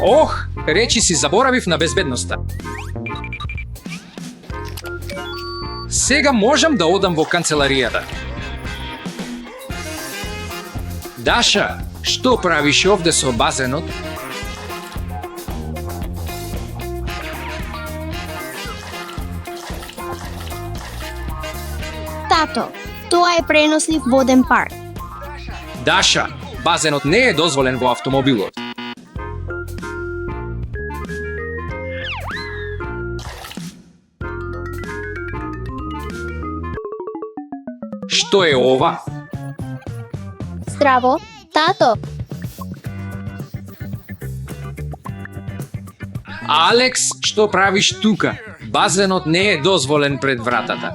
Ох, речи си заборавив на безбедноста. Сега можам да одам во канцеларијата. Даша, што правиш овде со базенот? Тато, тоа е пренослив воден парк. Даша, базенот не е дозволен во автомобилот. Што е ова? Здраво, тато. Алекс, што правиш тука? Базенот не е дозволен пред вратата.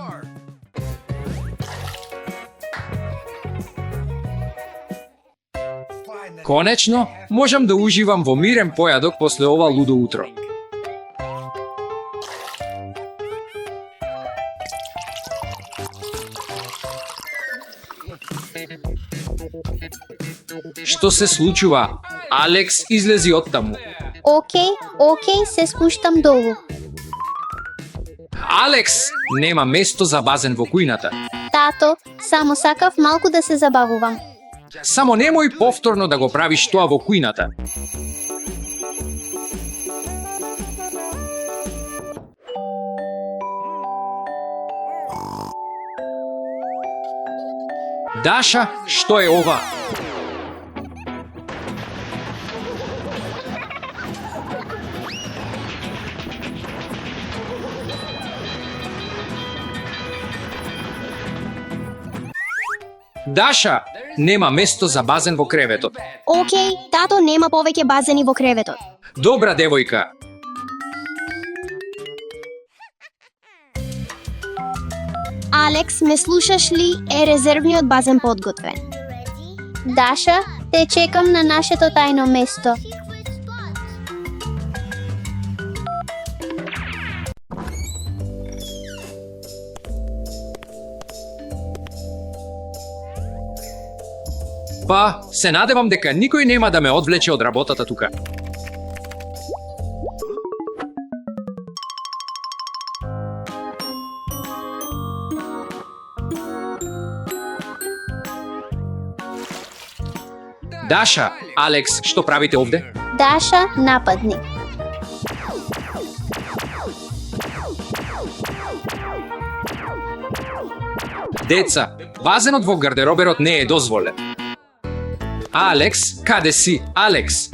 Конечно, можам да уживам во мирен појадок после ова лудо утро. Што се случува? Алекс излези од таму. Океј, се спуштам долу. Алекс, нема место за базен во кујната. Тато, само сакав малку да се забавувам. Само немој повторно да го правиш тоа во кујната. Даша, што е ова? Даша, нема место за базен во креветот. Океј, тато, нема повеќе базени во креветот. Добра девојка. Алекс, ме слушаш ли? Е резервниот базен подготвен. Даша, те чекам на нашето тајно место. Па, се надевам дека никој нема да ме одвлече од работата тука. Даша, Алекс, што правите овде? Даша, нападни. Деца, базенот во гардероберот не е дозволен. Алекс, каде си? Алекс?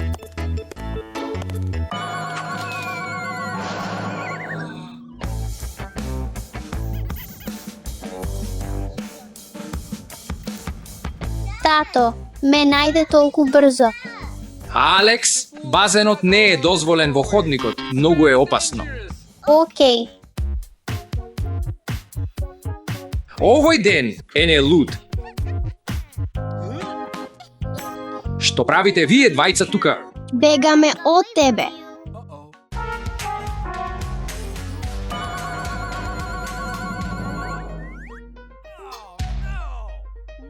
Тато, ме најде толку брзо. Алекс, базенот не е дозволен во ходникот. Многу е опасно. Океј. Овој ден е не луд. Што правите вие двајца тука? Бегаме од тебе.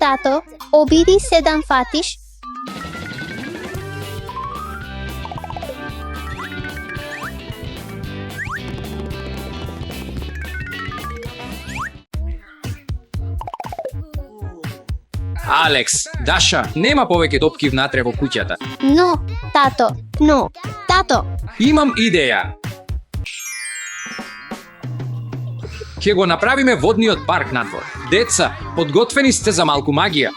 Тато, обиди се да фатиш. Алекс, Даша, нема повеќе топки внатре во куќата. Но, тато. Имам идеја. Ќе го направиме водниот парк надвор. Деца, подготвени сте за малку магија?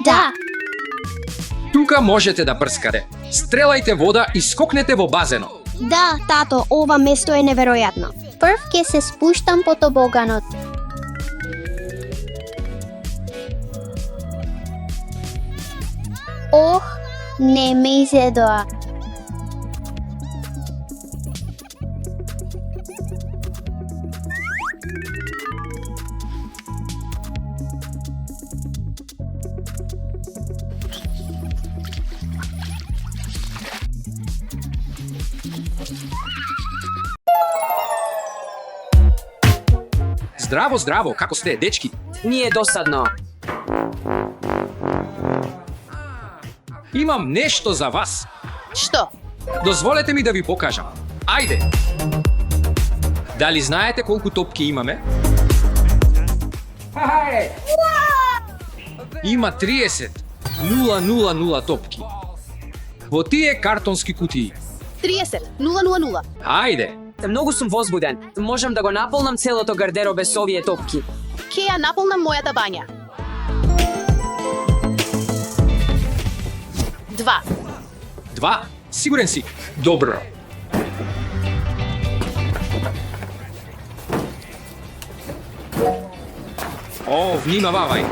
Да. Тука можете да прскате. Стрелајте вода и скокнете во базенот. Да, тато, ова место е неверојатно. Прв ќе се спуштам по тобоганот. Ох, не ме изедоа. Здраво, здраво, како сте, дечки? Ние досадно. Имам нешто за вас. Што? Дозволете ми да ви покажам. Ајде! Дали знаете колку топки имаме? Има 30 000 топки. Во тие картонски кутии. 30 000. Ајде! Многу сум возбуден. Можам да го наполнам целото гардеробе со овие топки. Ке ја наполнам мојата бања. 2. 2? Сигурен си? Добро. О, внимавај.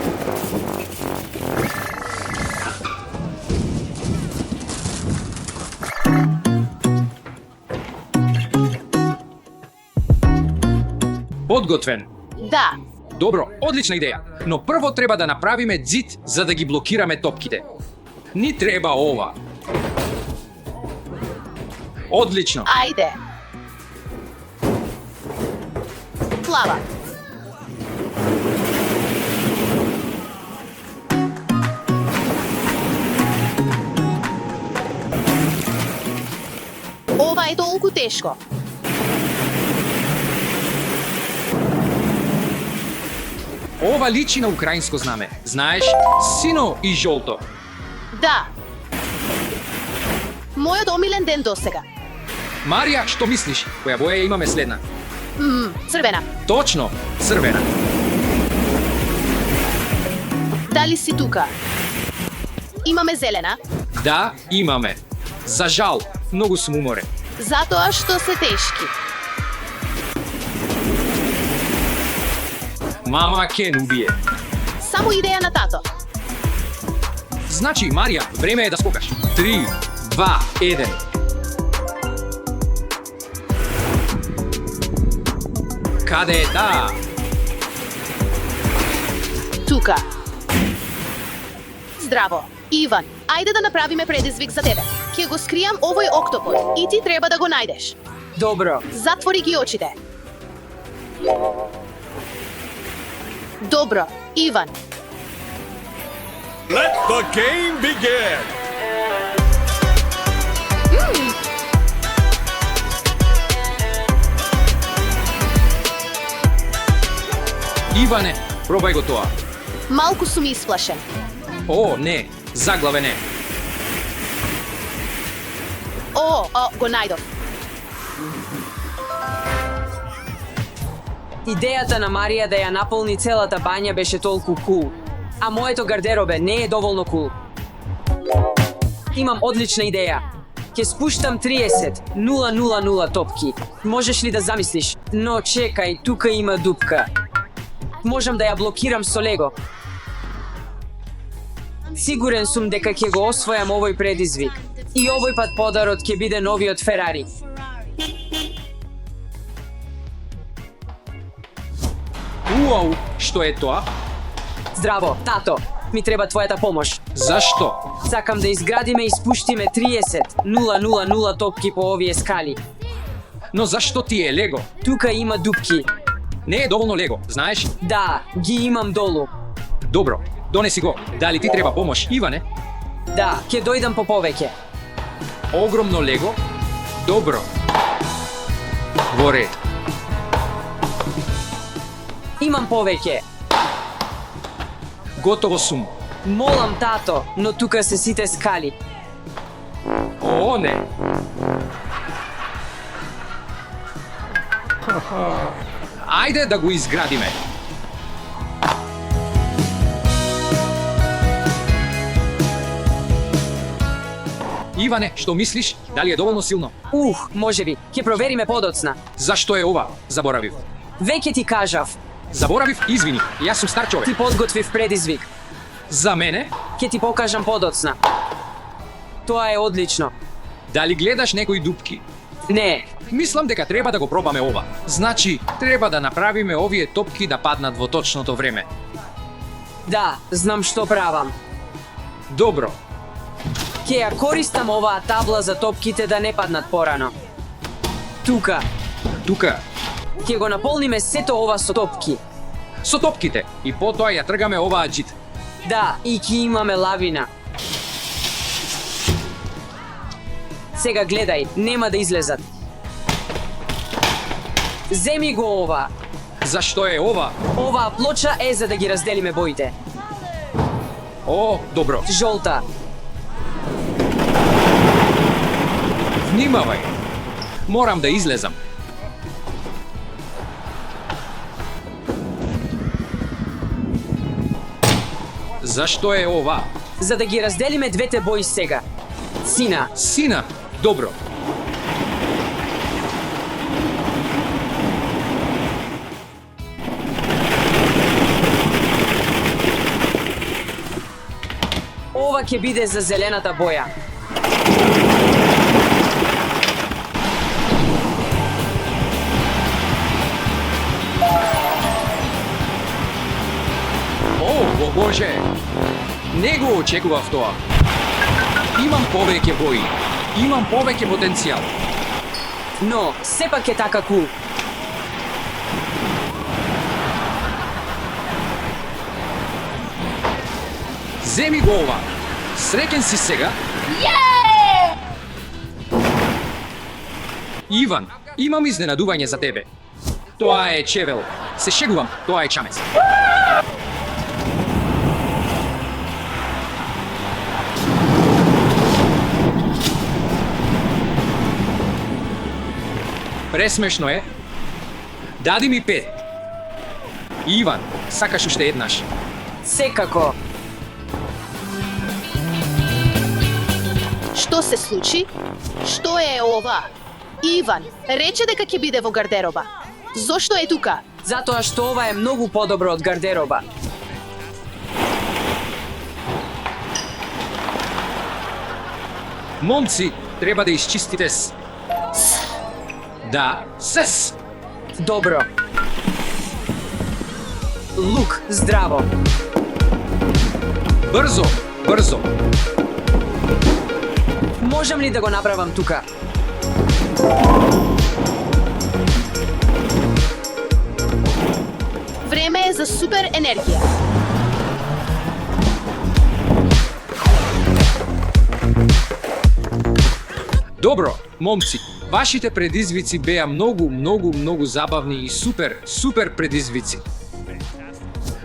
Подготвен. Да. Добро, одлична идеја. Но прво треба да направиме ѕид за да ги блокираме топките. Ни треба ова. Одлично. Ајде. Плава. Ова е толку тешко. Ова личи на украинско знаме. Знаеш, сино и жолто. Да. Мојот омилен ден досега. Марија, што мислиш? Која боја имаме следна? Црвена. Точно, црвена. Дали си тука? Имаме зелена, Да, имаме. За жал, многу сум уморен. затоа што се тешки. Мама ке убие. Само идеја на тато. Значи, Марија, време е да скокаш. 3, 2, 1. Каде е таа? Тука. Здраво. Иван, ајде да направиме предизвик за тебе. Ќе го скријам овој октопод и ти треба да го најдеш. Добро. Затвори ги очите. Добро, Иван. Let the game begin! Иване, пробај го тоа. Малку сум исплашен. О, не, заглаве не. Го најдов. Идејата на Марија да ја наполни целата бања беше толку кул. А моето гардеробе не е доволно кул. Имам одлична идеја. Ќе спуштам 30 000 топки. Можеш ли да замислиш? Но чекај, тука има дупка. Можам да ја блокирам со лего. Сигурен сум дека ќе го освојам овој предизвик. И овој пат подарот ќе биде новиот Ферари. Уау, што е тоа? Здраво, тато. Ми треба твојата помош. Зашто? Сакам да изградиме и спуштиме 30 000 топки по овие скали. Но зашто ти е лего? Тука има дупки. Не е доволно лего, знаеш? Да, ги имам долу. Добро, донеси го. Дали ти треба помош, Иване? Да, ќе дојдам по повеќе. Огромно лего? Добро. Во ред. Имам повеќе. Готово сум. Молам тато, но тука се сите скали. О, не. Ајде да го изградиме. Иване, што мислиш? Дали е доволно силно? Можеби. Ќе провериме подоцна. Зашто е ова? Заборавив. Веќе ти кажав. Заборавив, извини. Јас сум стар човек. Ти подготвив предизвик. За мене? Ќе ти покажам подоцна. Тоа е одлично. Дали гледаш некои дупки? Не, Мислам дека треба да го пробаме ова. Значи, треба да направиме овие топки да паднат во точното време. да, знам што правам. Добро. Ќе ја користам оваа табла за топките да не паднат порано. Тука. Тука, Ќе го наполниме сето ова со топки. со топките, и потоа ја тргаме оваа џит. Да, и ќе имаме лавина. Сега гледај, нема да излезат. Земи го ова. Зашто е ова? Оваа плоча е за да ги разделиме боите. О, добро. Жолта. Внимавај. Морам да излезам. Зашто е ова? За да ги разделиме двете бои сега. Сина. Сина, добро. Ова ќе биде за зелената боја. О, боже! Не го очекував тоа. Имам повеќе бои. Имам повеќе потенцијал. Но, сепак е така кул. Земи го ова. Среќен си сега? Иван, имам изненадување за тебе. Тоа е чевел. Се шегувам, тоа е чамец. Пресмешно е. Дади ми 5. Иван, сакаш уште еднаш? Секако. Што се случи? Што е ова? Иван, рече дека ќе биде во гардероба. Зошто е тука? Затоа што ова е многу подобро од гардероба. Момци, треба да исчистите с... Да, сес. Добро. Лук, здраво. Брзо, брзо. Можам ли да го направам тука? Време е за супер енергија. Добро, момци, вашите предизвици беа многу забавни и супер предизвици.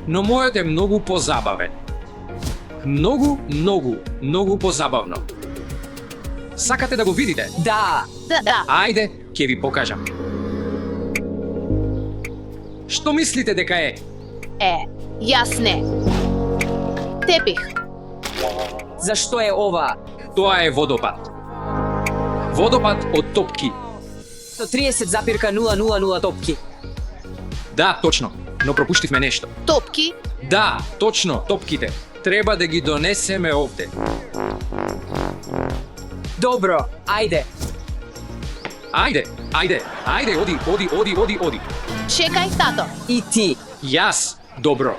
Но мојот е многу позабавен. Многу позабавно. Сакате да го видите? Да. Да. Ајде, ќе ви покажам. Што мислите дека е? Јас не. Тепих. Зашто е ова? Тоа е водопад. Водопад од топки. 130,000 топки. Да, точно, но пропуштивме нешто. Топки. Да, точно, топките. Треба да ги донесеме овде. Добро, ајде. Ајде, оди. Чекај, тато. И ти. Јас, добро.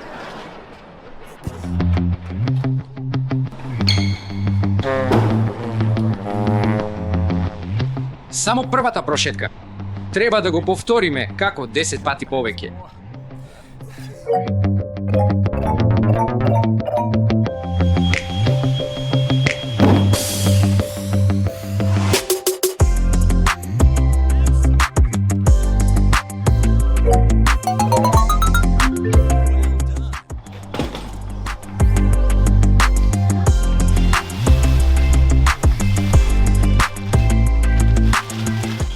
Само првата прошетка. Треба да го повториме како 10 пати повеќе.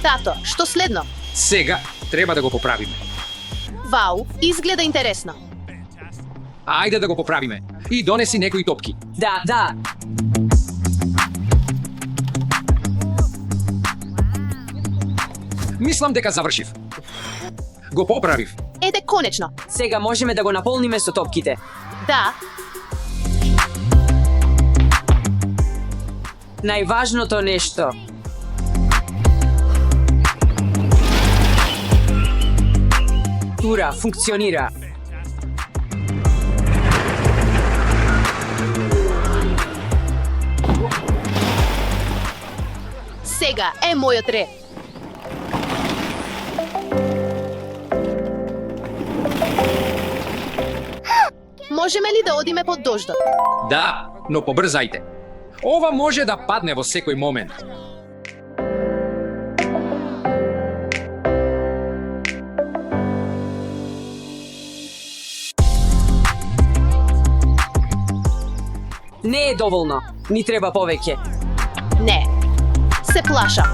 Тато, што следно? Сега треба да го поправиме. Вау, изгледа интересно. Ајде да го поправиме. И донеси некои топки. Да. Мислам дека завршив. Го поправив. Еде, конечно. Сега можеме да го наполниме со топките. Да, Најважното нешто. Тура, функционира. сега е мојот ред. Можеме ли да одиме под дождот? Да, но побрзајте. Ова може да падне во секој момент. Не е доволно. Ни треба повеќе. Не. Се плашам.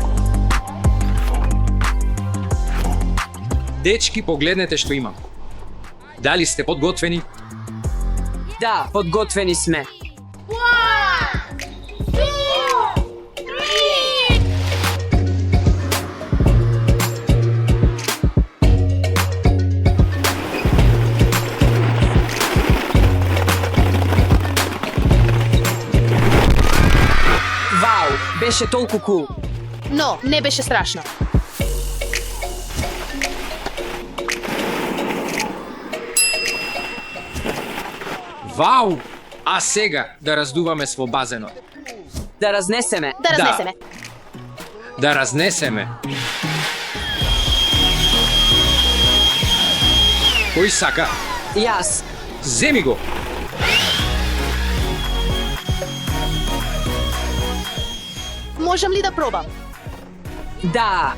Дечки, погледнете што имам. Дали сте подготвени? Да, подготвени сме. Вау, беше толку кул. Но, не беше страшно. Вау! А сега да раздуваме во базенот. Да разнесеме. Да разнесеме. Да разнесеме. Кој сака? Јас. Земи го! Можам ли да пробам? Да.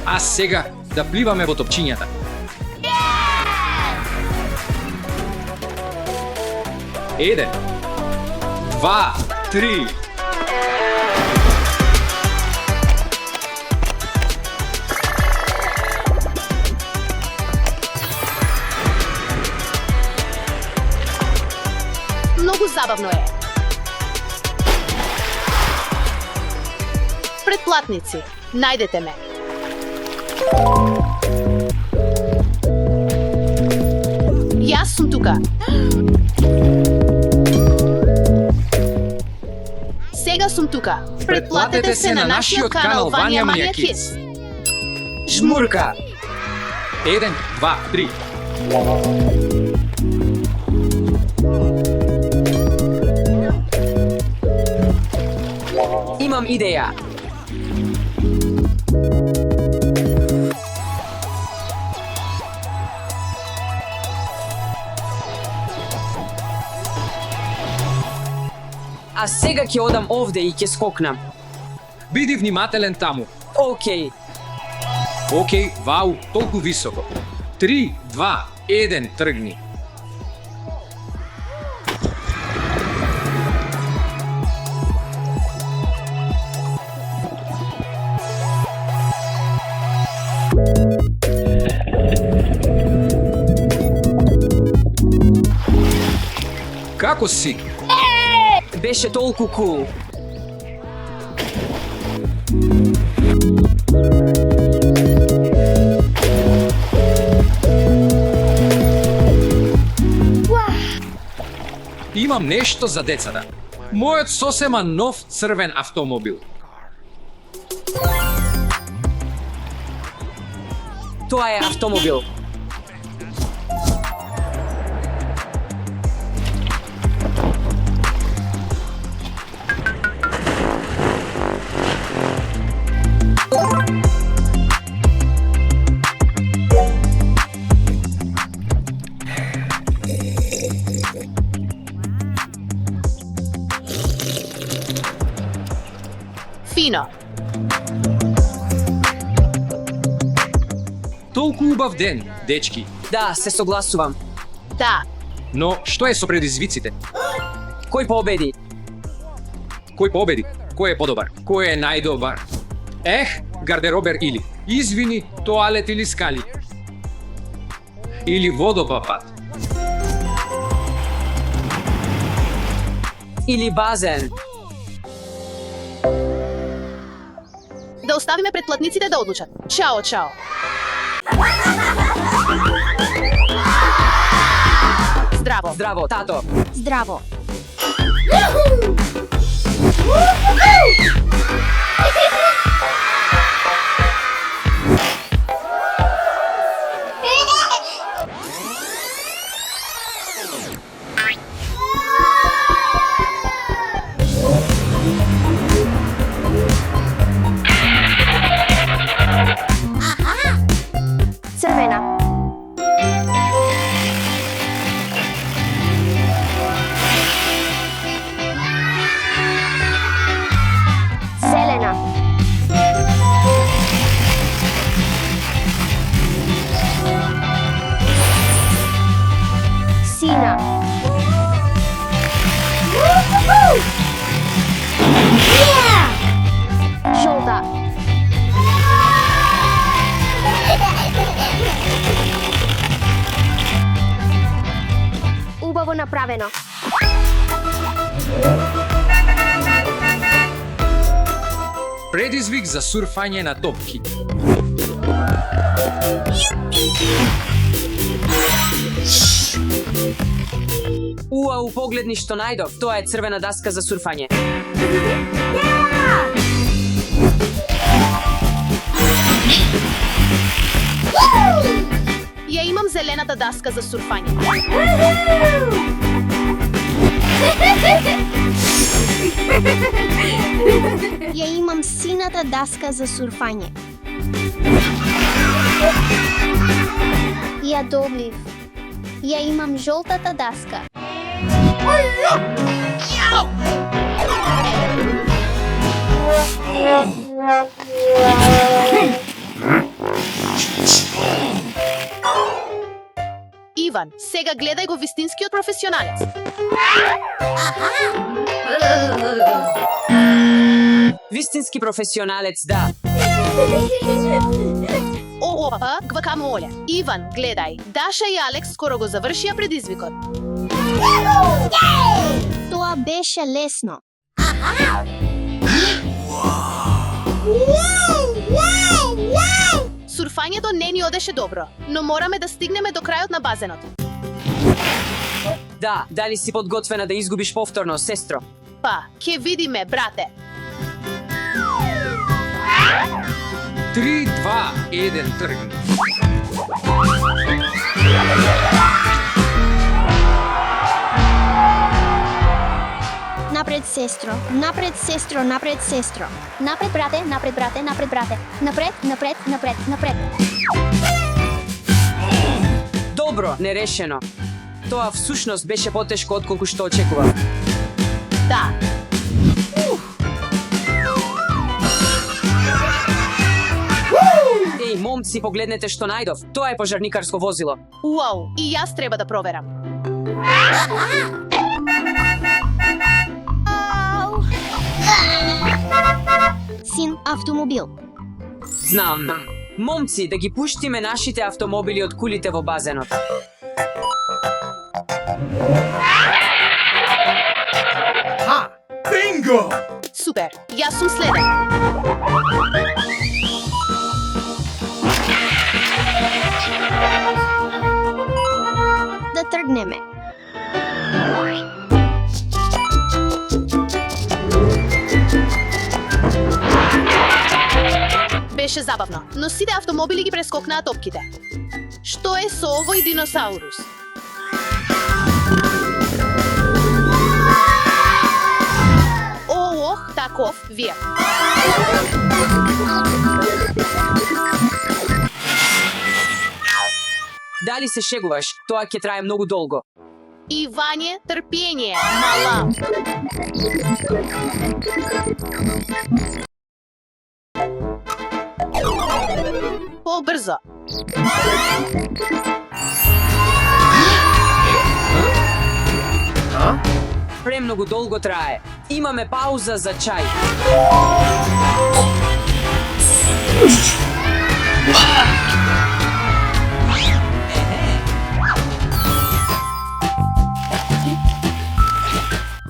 А сега да пливаме во топчињата. Еден, два, три. Многу забавно е. Претплатници, најдете ме. Јас сум тука. Сега сум тука. Претплатете се на нашиот канал Вања Манија Kids. Жмурка. Еден, два, три. Имам идеја. А сега ќе одам овде и ќе скокнам. Биди внимателен таму. Океј. Океј, вау, толку високо. 3, 2, 1, тргни. Како си? Беше толку кул. Имам нешто за децата. Мојот сосема нов црвен автомобил. Тоа е автомобил. Фино. Толку убав ден, дечки. Да, се согласувам. Да. Но што е со предизвиците? Кој победи? Кој победи? Кој е подобар? Кој е најдобар? Ех, гардеробер или, извини, тоалет или скали. Или водопапат. Или базен. Да оставиме претплатниците да одлучат. Чао, чао. Здраво. Здраво, тато. Здраво. направено. Предизвик за сурфање на топки. Уау, погледни што најдов. Тоа е црвена даска за сурфање. Ја имам зелената даска за сурфање. Ја имам сината даска за сурфање. Ја добив. Ја имам жолтата даска. Иван, сега гледај го вистинскиот професионалец. Вистински професионалец, да. Гвака моле. Иван, гледај. Даша и Алекс скоро го завршија предизвикот. Тоа беше лесно. Сурфањето не ни одеше добро, но мораме да стигнеме до крајот на базенот. Да, дали си подготвена да изгубиш повторно, сестро? Па, ќе видиме, брате. 3, 2, 1, тргни. Напред, сестро. Напред, сестро. Напред, сестро. Напред, брате. Напред, брате. Напред, брате. Напред, напред, напред, напред. Добро, нерешено. Тоа всушност беше потешко отколку што очекував. Да. Еј, момци, погледнете што најдов. Тоа е пожарникарско возило. Уау, и јас треба да проверам. Син, автомобил. Знам. Момци, да ги пуштиме нашите автомобили од кулите во базенот. Bingo! Супер, јас сум следен. Да тргнеме. Беше забавно, но сите автомобили ги прескокнаа топките. Што е со овој диносаурус? Ох, таков вие. Дали се шегуваш? Тоа ќе трае многу долго. Ивање, трпение, мала. Побрзо. Премногу долго трае. Имаме пауза за чај.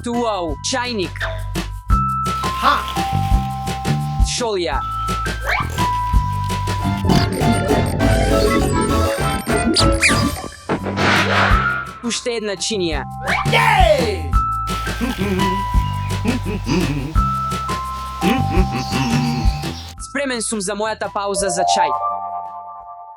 Туау, чајник. Шолја. Уште една чинија. Спремен сум за мојата пауза за чај.